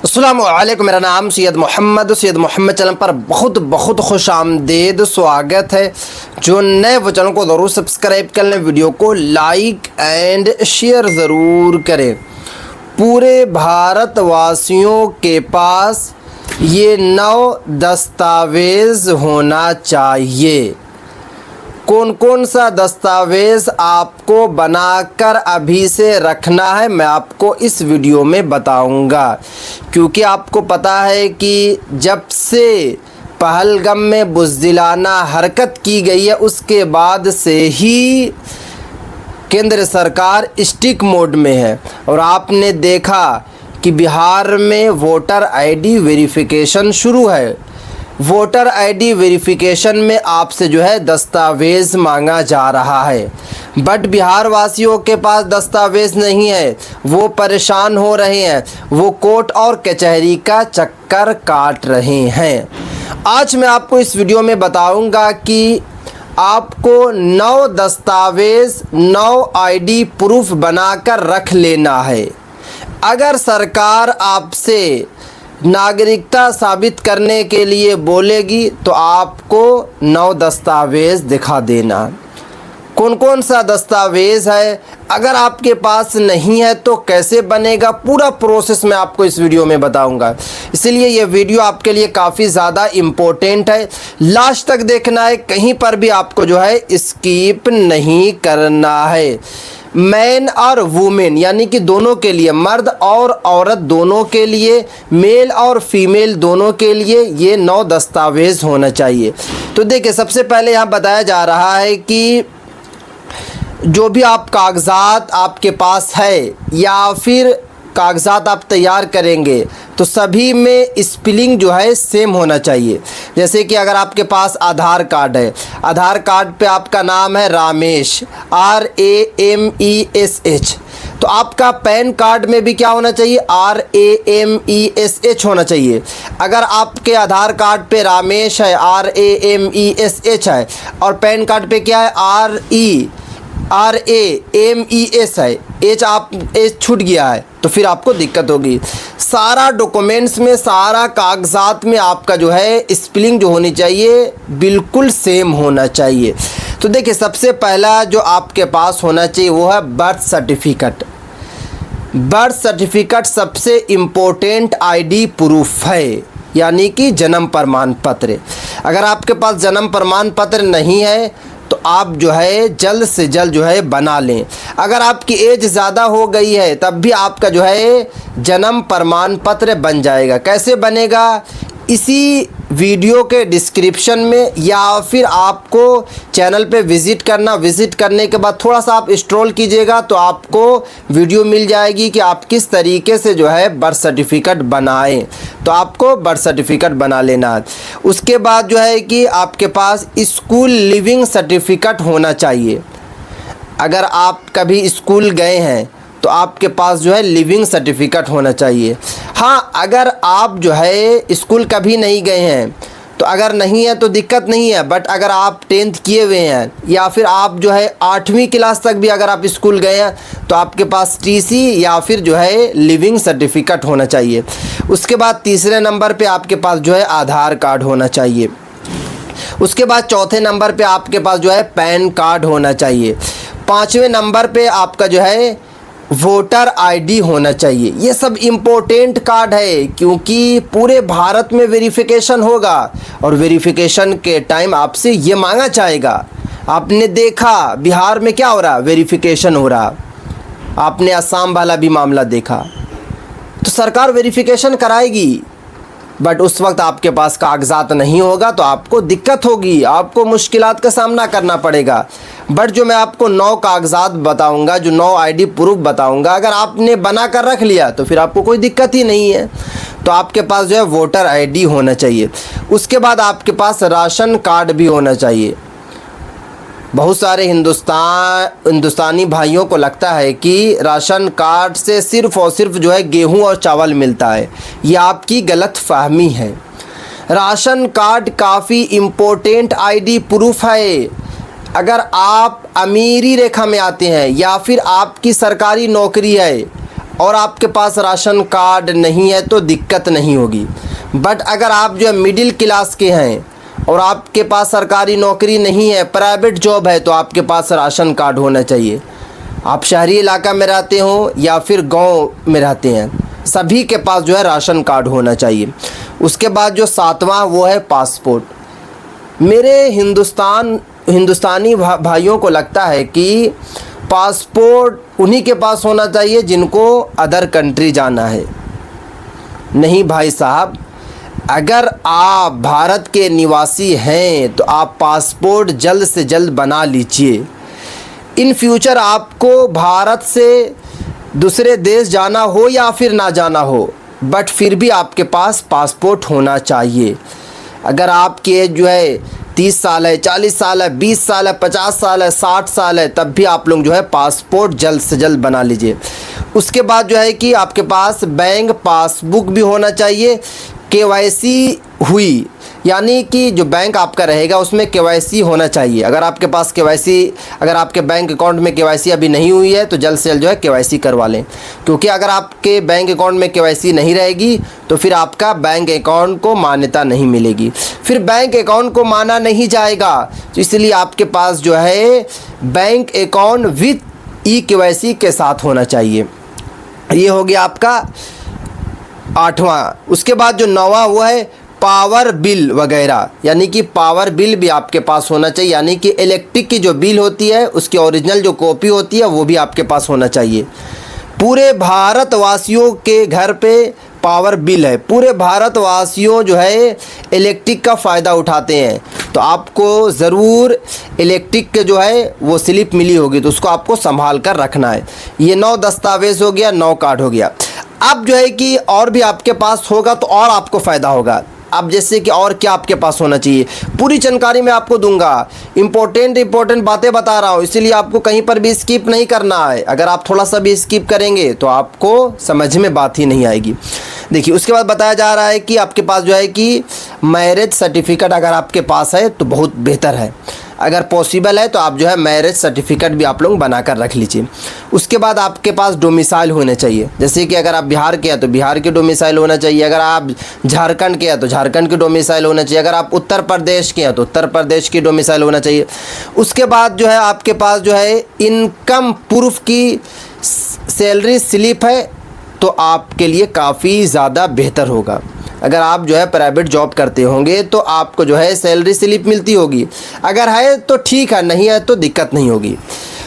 अस्सलामुअलैकुम, मेरा नाम सैयद मोहम्मद चैनल पर बहुत बहुत खुश आमदेद स्वागत है। जो नए वो चैनल को ज़रूर सब्सक्राइब कर लें, वीडियो को लाइक एंड शेयर ज़रूर करें। पूरे भारतवासियों के पास ये 9 दस्तावेज़ होना चाहिए। कौन कौन सा दस्तावेज़ आपको बनाकर अभी से रखना है, मैं आपको इस वीडियो में बताऊंगा। क्योंकि आपको पता है कि जब से पहलगाम में बुज़दिलाना हरकत की गई है, उसके बाद से ही केंद्र सरकार स्टिक मोड में है। और आपने देखा कि बिहार में वोटर आईडी वेरिफिकेशन शुरू है। वोटर आईडी वेरिफिकेशन में आपसे जो है दस्तावेज़ मांगा जा रहा है, बट बिहार वासियों के पास दस्तावेज़ नहीं है। वो परेशान हो रहे हैं, वो कोर्ट और कचहरी का चक्कर काट रहे हैं। आज मैं आपको इस वीडियो में बताऊंगा कि आपको 9 दस्तावेज़ 9 आईडी प्रूफ बनाकर रख लेना है। अगर सरकार आपसे नागरिकता साबित करने के लिए बोलेगी तो आपको 9 दस्तावेज़ दिखा देना। कौन कौन सा दस्तावेज़ है, अगर आपके पास नहीं है तो कैसे बनेगा, पूरा प्रोसेस मैं आपको इस वीडियो में बताऊंगा। इसलिए ये वीडियो आपके लिए काफ़ी ज़्यादा इम्पोर्टेंट है, लास्ट तक देखना है, कहीं पर भी आपको जो है स्किप नहीं करना है। मैन और वुमेन यानी कि दोनों के लिए, मर्द और औरत दोनों के लिए, मेल और फीमेल दोनों के लिए ये 9 दस्तावेज़ होना चाहिए। तो देखिए, सबसे पहले यहाँ बताया जा रहा है कि जो भी आप कागज़ात आपके पास है या फिर कागज़ात आप तैयार करेंगे तो सभी में स्पेलिंग जो है सेम होना चाहिए। जैसे कि अगर आपके पास आधार कार्ड है, आधार कार्ड पे आपका नाम है रामेश, RAMESH, तो आपका पैन कार्ड में भी क्या होना चाहिए, RAMESH होना चाहिए। अगर आपके आधार कार्ड पे रामेश है, RAMESH है, और पैन कार्ड पे क्या है, RAMES है, एच छूट गया है, तो फिर आपको दिक्कत होगी। सारा डॉक्यूमेंट्स में, सारा कागज़ात में आपका जो है स्पेलिंग जो होनी चाहिए बिल्कुल सेम होना चाहिए। तो देखिए, सबसे पहला जो आपके पास होना चाहिए वो है बर्थ सर्टिफिकेट। बर्थ सर्टिफिकेट सबसे इम्पोर्टेंट आईडी प्रूफ है, यानी कि जन्म प्रमाण पत्र। अगर आपके पास जन्म प्रमाण पत्र नहीं है तो आप जो है जल्द से जल्द जो है बना लें। अगर आपकी एज ज़्यादा हो गई है तब भी आपका जो है जन्म प्रमाण पत्र बन जाएगा। कैसे बनेगा, इसी वीडियो के डिस्क्रिप्शन में या फिर आपको चैनल पे विज़िट करना, विज़िट करने के बाद थोड़ा सा आप स्क्रॉल कीजिएगा तो आपको वीडियो मिल जाएगी कि आप किस तरीके से जो है बर्थ सर्टिफिकेट बनाएं। तो आपको बर्थ सर्टिफिकेट बना लेना है। उसके बाद जो है कि आपके पास स्कूल लिविंग सर्टिफिकेट होना चाहिए। अगर आप कभी स्कूल गए हैं तो आपके पास जो है लिविंग सर्टिफिकेट होना चाहिए। हाँ, अगर आप जो है स्कूल कभी नहीं गए हैं तो अगर नहीं है तो दिक्कत नहीं है, बट अगर आप 10th किए हुए हैं या फिर आप जो है 8वीं क्लास तक भी अगर आप स्कूल गए हैं तो आपके पास TC या फिर जो है लिविंग सर्टिफिकेट होना चाहिए। उसके बाद तीसरे नंबर पे आपके पास जो है आधार कार्ड होना चाहिए। उसके बाद चौथे नंबर पे आपके पास जो है पैन कार्ड होना चाहिए। 5वें नंबर पे आपका जो है वोटर आईडी होना चाहिए। ये सब इम्पोर्टेंट कार्ड है क्योंकि पूरे भारत में वेरिफिकेशन होगा और वेरिफिकेशन के टाइम आपसे ये मांगा जाएगा। आपने देखा बिहार में क्या हो रहा, वेरिफिकेशन हो रहा। आपने असम वाला भी मामला देखा। तो सरकार वेरिफिकेशन कराएगी, बट उस वक्त आपके पास कागज़ात नहीं होगा तो आपको दिक्कत होगी, आपको मुश्किलात का सामना करना पड़ेगा। बट जो मैं आपको 9 कागज़ात बताऊंगा, जो 9 आईडी प्रूफ बताऊंगा, अगर आपने बना कर रख लिया तो फिर आपको कोई दिक्कत ही नहीं है। तो आपके पास जो है वोटर आईडी होना चाहिए। उसके बाद आपके पास राशन कार्ड भी होना चाहिए। बहुत सारे हिंदुस्तानी भाइयों को लगता है कि राशन कार्ड से सिर्फ़ और सिर्फ जो है गेहूं और चावल मिलता है। ये आपकी गलत फहमी है। राशन कार्ड काफ़ी इम्पोर्टेंट आईडी प्रूफ है। अगर आप अमीरी रेखा में आते हैं या फिर आपकी सरकारी नौकरी है, और आपके पास राशन कार्ड नहीं है तो दिक्कत नहीं होगी। बट अगर आप जो है मिडिल क्लास के हैं और आपके पास सरकारी नौकरी नहीं है, प्राइवेट जॉब है, तो आपके पास राशन कार्ड होना चाहिए। आप शहरी इलाका में रहते हो या फिर गांव में रहते हैं, सभी के पास जो है राशन कार्ड होना चाहिए। उसके बाद जो 7वां वो है पासपोर्ट। मेरे हिंदुस्तानी भाइयों को लगता है कि पासपोर्ट उन्हीं के पास होना चाहिए जिनको अदर कंट्री जाना है। नहीं भाई साहब, अगर आप भारत के निवासी हैं तो आप पासपोर्ट जल्द से जल्द बना लीजिए। इन फ्यूचर आपको भारत से दूसरे देश जाना हो या फिर ना जाना हो, बट फिर भी आपके पास पासपोर्ट होना चाहिए। अगर आपकी एज जो है 30 साल है, 40 साल है, 20 साल है, 50 साल है, 60 साल है, तब भी आप लोग जो है पासपोर्ट जल्द से जल्द बना लीजिए। उसके बाद जो है कि आपके पास बैंक पासबुक भी होना चाहिए। केवाईसी हुई, यानी कि जो बैंक आपका रहेगा उसमें केवाईसी होना चाहिए। अगर आपके पास केवाईसी, अगर आपके बैंक अकाउंट में केवाईसी अभी नहीं हुई है तो जल्द से जल्द जो है केवाईसी करवा लें, क्योंकि अगर आपके बैंक अकाउंट में केवाईसी नहीं रहेगी तो फिर आपका बैंक अकाउंट को मान्यता नहीं मिलेगी, फिर बैंक अकाउंट को माना नहीं जाएगा। तो इसलिए आपके पास जो है बैंक अकाउंट विथ ई-केवाईसी के साथ होना चाहिए। ये हो गया आपका 8वां। उसके बाद जो 9वां वो है पावर बिल वगैरह, यानी कि पावर बिल भी आपके पास होना चाहिए, यानी कि इलेक्ट्रिक की जो बिल होती है उसकी ओरिजिनल जो कॉपी होती है वो भी आपके पास होना चाहिए। पूरे भारतवासियों के घर पे पावर बिल है, पूरे भारतवासियों जो है इलेक्ट्रिक का फ़ायदा उठाते हैं, तो आपको ज़रूर इलेक्ट्रिक के जो है वो स्लिप मिली होगी, तो उसको आपको संभाल कर रखना है। ये 9 दस्तावेज़ हो गया, 9 कार्ड हो गया। अब जो है कि और भी आपके पास होगा तो और आपको फ़ायदा होगा। अब जैसे कि और क्या आपके पास होना चाहिए, पूरी जानकारी मैं आपको दूंगा। इम्पोर्टेंट बातें बता रहा हूँ, इसीलिए आपको कहीं पर भी स्किप नहीं करना है। अगर आप थोड़ा सा भी स्किप करेंगे तो आपको समझ में बात ही नहीं आएगी। देखिए, उसके बाद बताया जा रहा है कि आपके पास जो है कि मैरिज सर्टिफिकेट अगर आपके पास है तो बहुत बेहतर है। अगर पॉसिबल है तो आप जो है मैरिज सर्टिफिकेट भी आप लोग बना कर रख लीजिए। उसके बाद आपके पास डोमिसाइल होने चाहिए, जैसे कि अगर आप बिहार के हैं तो बिहार के डोमिसाइल होना चाहिए, अगर आप झारखंड के हैं तो झारखंड के डोमिसाइल होना चाहिए, अगर आप उत्तर प्रदेश के हैं तो उत्तर प्रदेश की डोमिसाइल होना चाहिए। उसके बाद जो है आपके पास जो है इनकम प्रूफ की सैलरी स्लिप है तो आपके लिए काफ़ी ज़्यादा बेहतर होगा। अगर आप जो है प्राइवेट जॉब करते होंगे तो आपको जो है सैलरी स्लिप मिलती होगी, अगर है तो ठीक है, नहीं है तो दिक्कत नहीं होगी।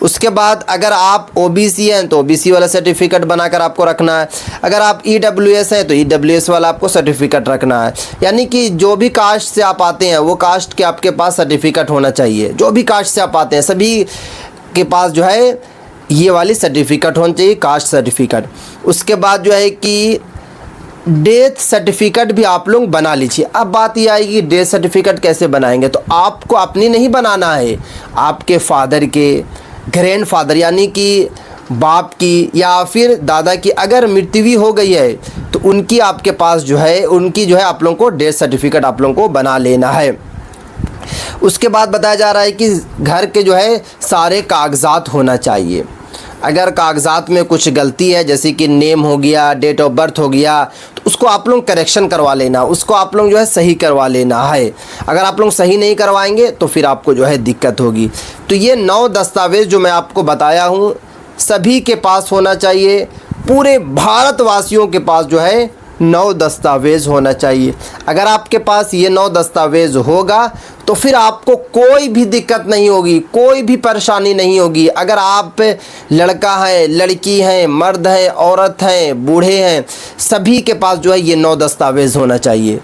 उसके बाद अगर आप ओबीसी हैं तो ओबीसी वाला सर्टिफिकेट बनाकर आपको रखना है, अगर आप ईडब्ल्यूएस हैं तो ईडब्ल्यूएस वाला आपको सर्टिफिकेट रखना है, यानी कि जो भी कास्ट से आप आते हैं वो कास्ट के आपके पास सर्टिफिकेट होना चाहिए। जो भी कास्ट से आप आते हैं सभी के पास जो है ये वाली सर्टिफिकेट होनी चाहिए, कास्ट सर्टिफिकेट। उसके बाद जो है कि डेथ सर्टिफिकेट भी आप लोग बना लीजिए। अब बात ये आएगी डेथ सर्टिफिकेट कैसे बनाएंगे, तो आपको अपनी नहीं बनाना है, आपके फादर के, ग्रैंडफादर यानी कि बाप की या फिर दादा की अगर मृत्यु हो गई है तो उनकी आपके पास जो है उनकी जो है आप लोगों को डेथ सर्टिफिकेट आप लोगों को बना लेना है। उसके बाद बताया जा रहा है कि घर के जो है सारे कागजात होना चाहिए। अगर कागजात में कुछ गलती है जैसे कि नेम हो गया, डेट ऑफ बर्थ हो गया, तो उसको आप लोग करेक्शन करवा लेना, उसको आप लोग जो है सही करवा लेना है। अगर आप लोग सही नहीं करवाएंगे तो फिर आपको जो है दिक्कत होगी। तो ये 9 दस्तावेज़ जो मैं आपको बताया हूँ सभी के पास होना चाहिए। पूरे भारतवासियों के पास जो है 9 दस्तावेज़ होना चाहिए। अगर आपके पास ये 9 दस्तावेज़ होगा तो फिर आपको कोई भी दिक्कत नहीं होगी, कोई भी परेशानी नहीं होगी। अगर आप लड़का हैं, लड़की हैं, मर्द हैं, औरत हैं, बूढ़े हैं, सभी के पास जो है ये 9 दस्तावेज़ होना चाहिए।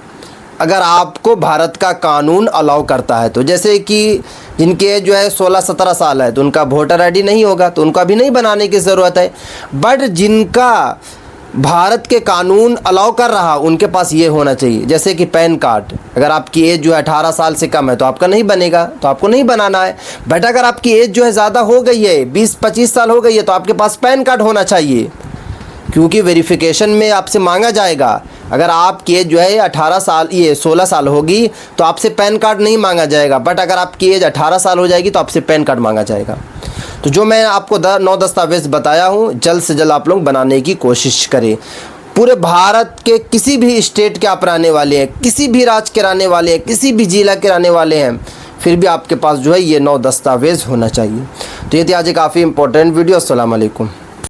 अगर आपको भारत का कानून अलाउ करता है तो, जैसे कि जिनके जो है 16-17 साल है तो उनका वोटर आईडी नहीं होगा तो उनका भी नहीं बनाने की ज़रूरत है। बट जिनका भारत के कानून अलाउ कर रहा उनके पास ये होना चाहिए, जैसे कि पैन कार्ड। अगर आपकी एज जो है 18 साल से कम है तो आपका नहीं बनेगा, तो आपको नहीं बनाना है। बट अगर आपकी एज जो है ज़्यादा हो गई है, 20-25 साल हो गई है, तो आपके पास पैन कार्ड होना चाहिए, क्योंकि वेरिफिकेशन में आपसे मांगा जाएगा। अगर आपकी एज जो है 18 साल, ये 16 साल होगी तो आपसे पैन कार्ड नहीं मांगा जाएगा, बट अगर आपकी एज 18 साल हो जाएगी तो आपसे पैन कार्ड मांगा जाएगा। तो जो मैं आपको 9 दस्तावेज़ बताया हूँ, जल्द से जल्द आप लोग बनाने की कोशिश करें। पूरे भारत के किसी भी स्टेट के आप रहने वाले हैं, किसी भी राज्य के रहने वाले हैं, किसी भी जिला के रहने वाले हैं, फिर भी आपके पास जो है ये 9 दस्तावेज़ होना चाहिए। तो ये थी आज काफ़ी इंपॉर्टेंट वीडियो। अस्सलाम वालेकुम।